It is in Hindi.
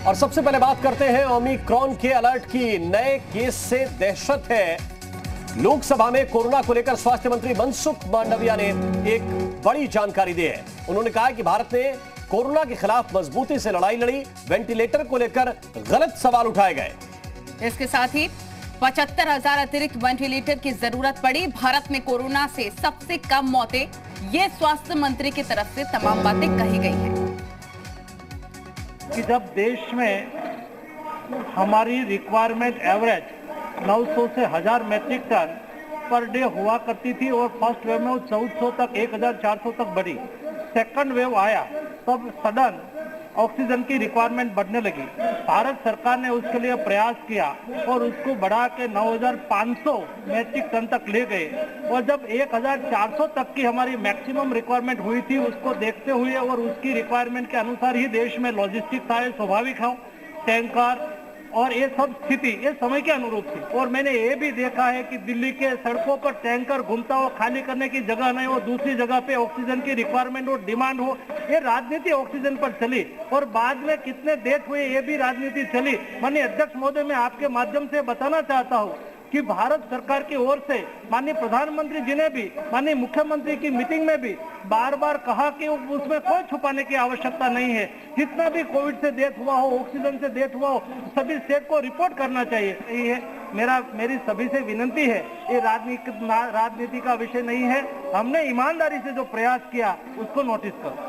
और सबसे पहले बात करते हैं ओमिक्रॉन के अलर्ट की। नए केस से दहशत है। लोकसभा में कोरोना को लेकर स्वास्थ्य मंत्री मनसुख मांडविया ने एक बड़ी जानकारी दी है। उन्होंने कहा कि भारत ने कोरोना के खिलाफ मजबूती से लड़ाई लड़ी, वेंटिलेटर को लेकर गलत सवाल उठाए गए। इसके साथ ही 75,000 अतिरिक्त वेंटिलेटर की जरूरत पड़ी। भारत में कोरोना से सबसे कम मौतें, ये स्वास्थ्य मंत्री की तरफ से तमाम बातें कही गई हैं। कि जब देश में हमारी रिक्वायरमेंट एवरेज 900 से 1000 मैट्रिक टन पर डे हुआ करती थी और फर्स्ट वेव में वो 1400 तक 1400 तक बढ़ी। सेकंड वेव आया तब सडन ऑक्सीजन की रिक्वायरमेंट बढ़ने लगी। भारत सरकार ने उसके लिए प्रयास किया और उसको बढ़ा के 9500 मैट्रिक टन तक ले गए। और जब 1400 तक की हमारी मैक्सिमम रिक्वायरमेंट हुई थी, उसको देखते हुए और उसकी रिक्वायरमेंट के अनुसार ही देश में लॉजिस्टिक्स आए, स्वाभाविक है, टैंकर और ये सब स्थिति ये समय के अनुरूप थी। और मैंने ये भी देखा है कि दिल्ली के सड़कों पर टैंकर घूमता हो, खाली करने की जगह नहीं हो, दूसरी जगह पे ऑक्सीजन की रिक्वायरमेंट हो, डिमांड हो, ये राजनीति ऑक्सीजन पर चली। और बाद में कितने डेथ हुए ये भी राजनीति चली। माननीय अध्यक्ष महोदय, मैं आपके माध्यम से बताना चाहता हूँ कि भारत सरकार की ओर से माननीय प्रधानमंत्री जी ने भी माननीय मुख्यमंत्री की मीटिंग में भी बार बार कहा कि उसमें कोई छुपाने की आवश्यकता नहीं है। जितना भी कोविड से डेथ हुआ हो, ऑक्सीजन से डेथ हुआ हो, सभी स्टेट को रिपोर्ट करना चाहिए। यही है मेरी सभी से विनती है, ये राजनीति का विषय नहीं है। हमने ईमानदारी से जो प्रयास किया उसको नोटिस करो।